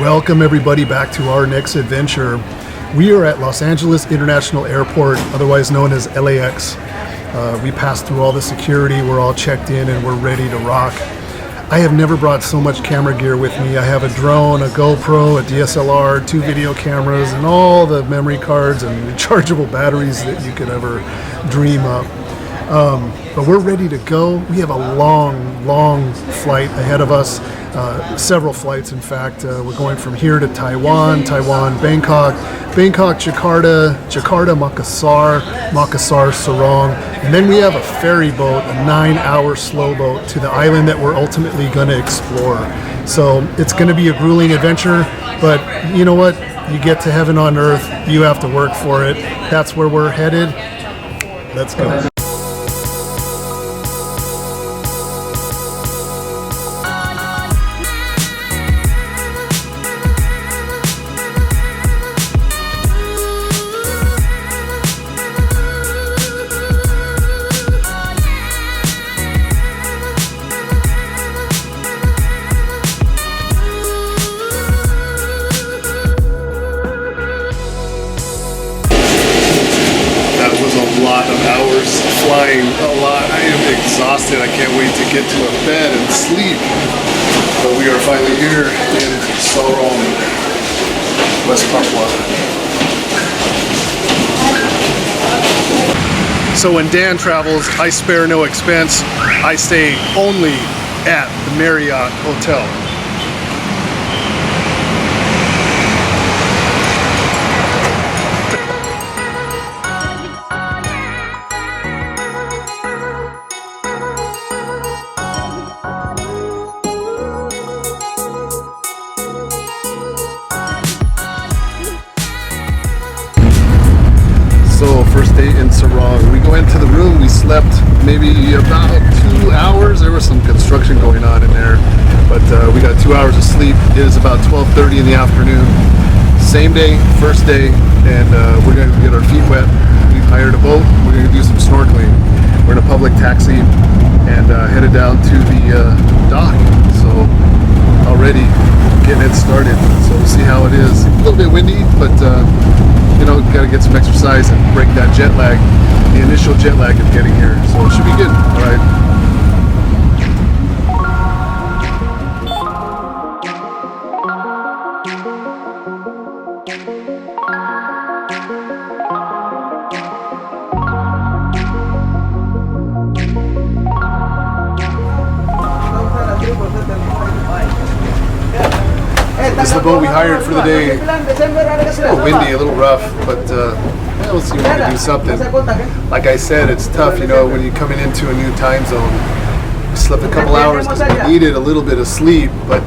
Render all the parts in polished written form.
Welcome everybody back to our next adventure. We are at Los Angeles International Airport, otherwise known as LAX. We passed through all the security, we're all checked in and we're ready to rock. I have never brought so much camera gear with me. I have a drone, a GoPro, a DSLR, 2 video cameras, and all the memory cards and rechargeable batteries that you could ever dream up. But we're ready to go. We have a long flight ahead of us. Several flights, in fact. We're going from here to Taiwan, Bangkok, Jakarta, Makassar, Sarong, and then we have a ferry boat, a 9-hour slow boat to the island that we're ultimately going to explore. So it's going to be a grueling adventure, but you know what? You get to heaven on earth, you have to work for it. That's where we're headed. Let's go. Flying a lot. I am exhausted. I can't wait to get to a bed and sleep. But we are finally here in Sarong, West Papua. So when Dan travels, I spare no expense. I stay only at the Marriott Hotel. So first day in Sarong, we go into the room, we slept maybe about 2 hours. There was some construction going on in there, but we got 2 hours of sleep. It is about 12:30 in the afternoon. Same day, first day, and we're going to get our feet wet. We've hired a boat, we're going to do some snorkeling. We're in a public taxi and headed down to the dock. So already getting it started. So we'll see how it is. A little bit windy, but you know, got to get some exercise and break that jet lag, the initial jet lag of getting here. So it should be good. All right. This is the boat we hired for the day. It's a little windy, a little rough, but yeah, we'll see if we can do something. Like I said, it's tough, you know, when you're coming into a new time zone. We slept a couple hours because we needed a little bit of sleep, but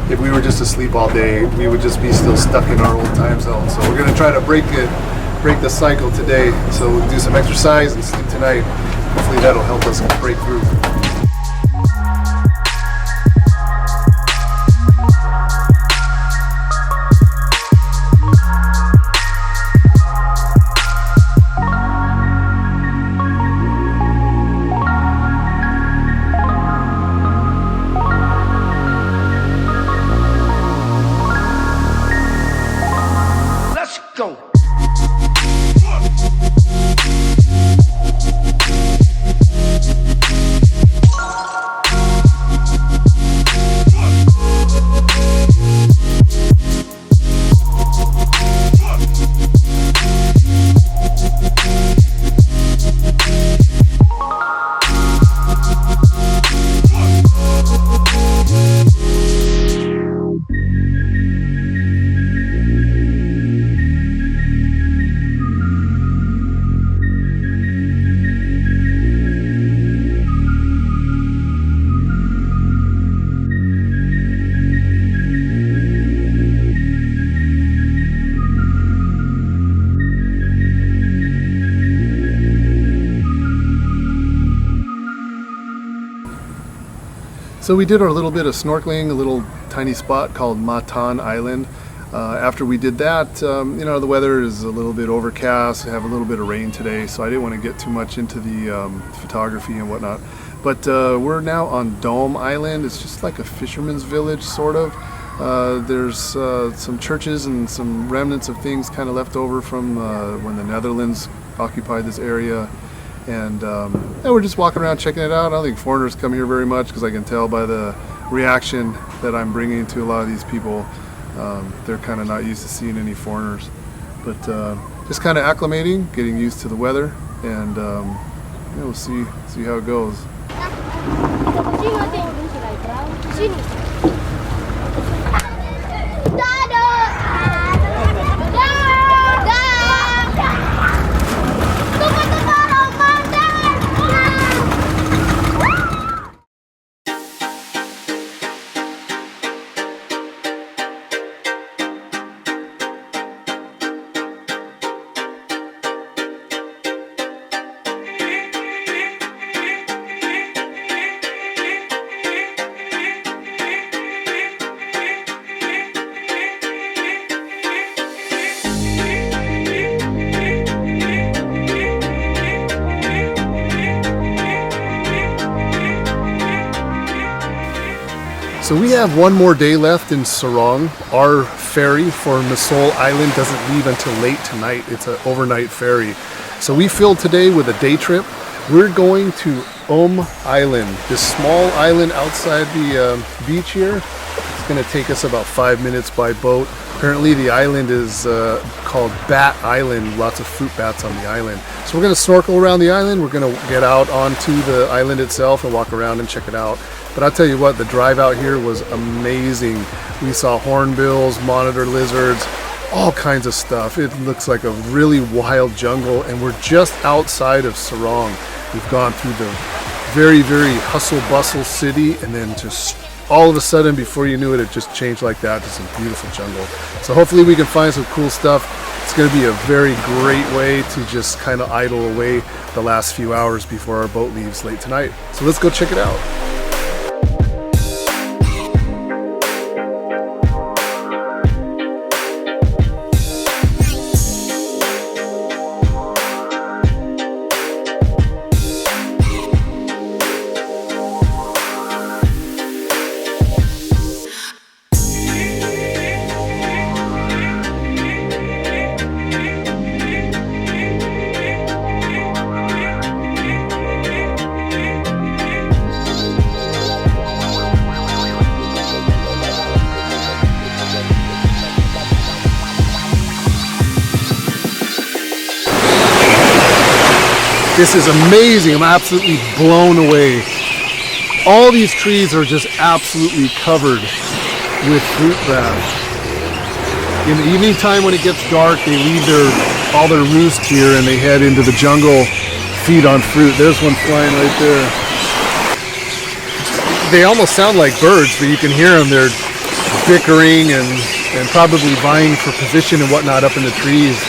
if we were just asleep all day, we would just be still stuck in our old time zone. So we're going to try to break the cycle today. So we'll do some exercise and sleep tonight. Hopefully that'll help us break through. So we did our little bit of snorkeling, a little tiny spot called Matan Island. After we did that, you know, the weather is a little bit overcast. We have a little bit of rain today, so I didn't want to get too much into the photography and whatnot. But we're now on Dome Island. It's just like a fisherman's village, sort of. There's some churches and some remnants of things kind of left over from when the Netherlands occupied this area. And we're just walking around checking it out. I don't think foreigners come here very much because I can tell by the reaction that I'm bringing to a lot of these people. They're kind of not used to seeing any foreigners. But just kind of acclimating, getting used to the weather, and we'll see how it goes. So we have one more day left in Sarong. Our ferry for Misool Island doesn't leave until late tonight. It's an overnight ferry. So we filled today with a day trip. We're going to Island, this small island outside the beach here. It's going to take us about 5 minutes by boat. Apparently the island is called Bat Island, lots of fruit bats on the island. So we're going to snorkel around the island. We're going to get out onto the island itself and walk around and check it out. But I'll tell you what, the drive out here was amazing. We saw hornbills, monitor lizards, all kinds of stuff. It looks like a really wild jungle, and we're just outside of Sarong. We've gone through the very, very hustle-bustle city, and then just all of a sudden, before you knew it, it just changed like that to some beautiful jungle. So hopefully we can find some cool stuff. It's going to be a very great way to just kind of idle away the last few hours before our boat leaves late tonight. So let's go check it out. This is amazing. I'm absolutely blown away. All these trees are just absolutely covered with fruit bats. In the evening time when it gets dark, they leave all their roost here and they head into the jungle, feed on fruit. There's one flying right there. They almost sound like birds, but you can hear them. They're bickering and probably vying for position and whatnot up in the trees.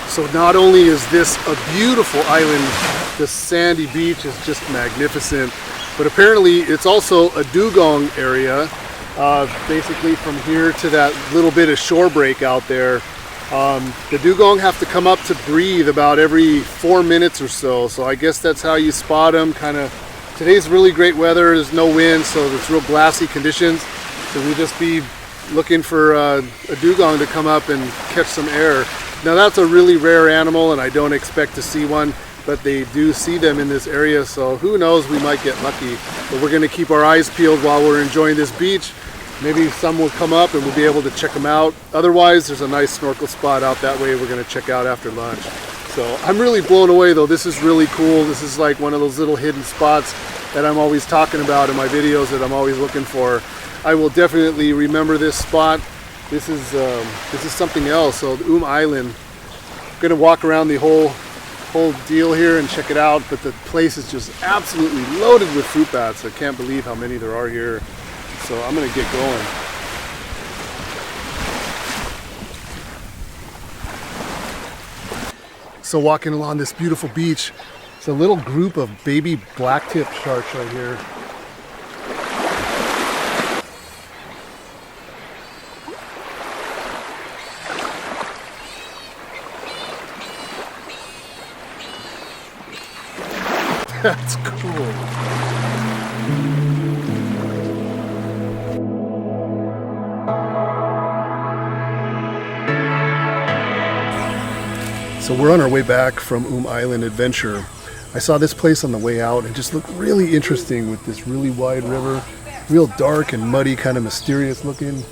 So not only is this a beautiful island, the sandy beach is just magnificent, but apparently it's also a dugong area, basically from here to that little bit of shore break out there. The dugong have to come up to breathe about every 4 minutes or so, so I guess that's how you spot them. Today's really great weather, there's no wind, so there's real glassy conditions, so we'll just be looking for a dugong to come up and catch some air. Now that's a really rare animal and I don't expect to see one, but they do see them in this area, so who knows, we might get lucky. But we're going to keep our eyes peeled while we're enjoying this beach. Maybe some will come up and we'll be able to check them out. Otherwise, there's a nice snorkel spot out that way we're going to check out after lunch. So I'm really blown away though. This is really cool. This is like one of those little hidden spots that I'm always talking about in my videos that I'm always looking for. I will definitely remember this spot. This is something else. So the Island, I'm gonna walk around the whole deal here and check it out, but the place is just absolutely loaded with fruit bats. I can't believe how many there are here. So I'm gonna get going. So walking along this beautiful beach, it's a little group of baby blacktip sharks right here. That's cool. So we're on our way back from Island Adventure. I saw this place on the way out and just looked really interesting with this really wide river, real dark and muddy, kind of mysterious looking.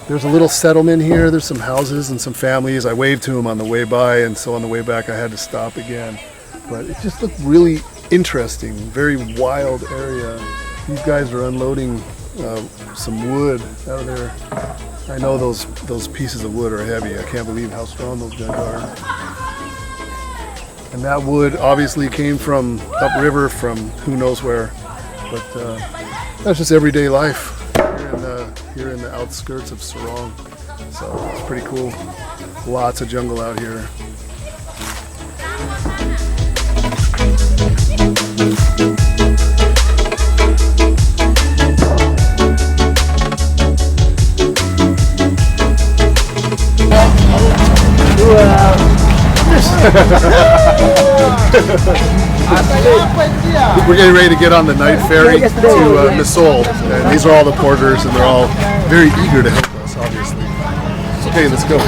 There's a little settlement here. There's some houses and some families. I waved to them on the way by, and so on the way back I had to stop again. But it just looked really interesting, very wild area. These guys are unloading some wood out of there. I know those pieces of wood are heavy. I can't believe how strong those guys are. And that wood obviously came from upriver from who knows where. But that's just everyday life here in the outskirts of Sarong. So it's pretty cool. Lots of jungle out here. We're getting ready to get on the night ferry to Misool, and these are all the porters, and they're all very eager to help us, obviously. Okay, let's go.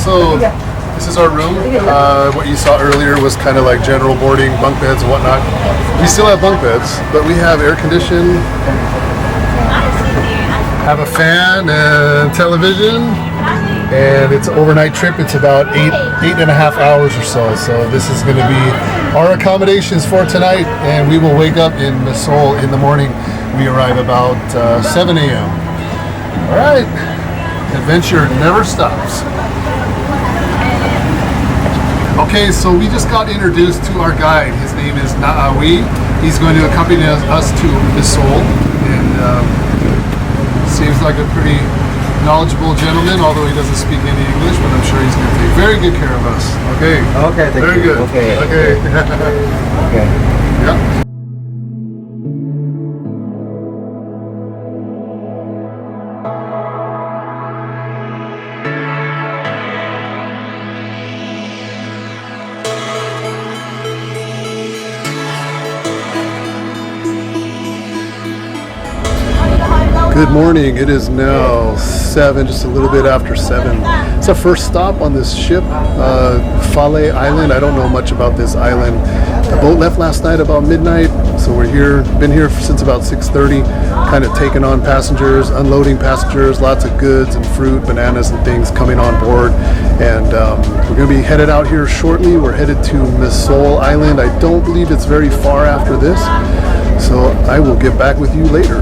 So this is our room. What you saw earlier was kind of like general boarding, bunk beds and whatnot. We still have bunk beds, but we have air conditioning, have a fan and television, and it's an overnight trip. It's about eight and a half hours or so. So this is going to be our accommodations for tonight, and we will wake up in Misool in the morning. We arrive about 7 a.m. All right, adventure never stops. Okay, so we just got introduced to our guide. His name is Na'awi. He's going to accompany us to Misool, and seems like a pretty knowledgeable gentleman, although he doesn't speak any English, but I'm sure he's going to take very good care of us. Okay. Okay, thank very you. Good. Okay. Okay. Okay. Yeah. Good morning. It is now 7, just a little bit after 7. It's our first stop on this ship, Fale Island. I don't know much about this island. The boat left last night about midnight, so we're here. Been here since about 6:30, kind of taking on passengers, unloading passengers, lots of goods and fruit, bananas and things coming on board. And we're going to be headed out here shortly. We're headed to Misool Island. I don't believe it's very far after this, so I will get back with you later.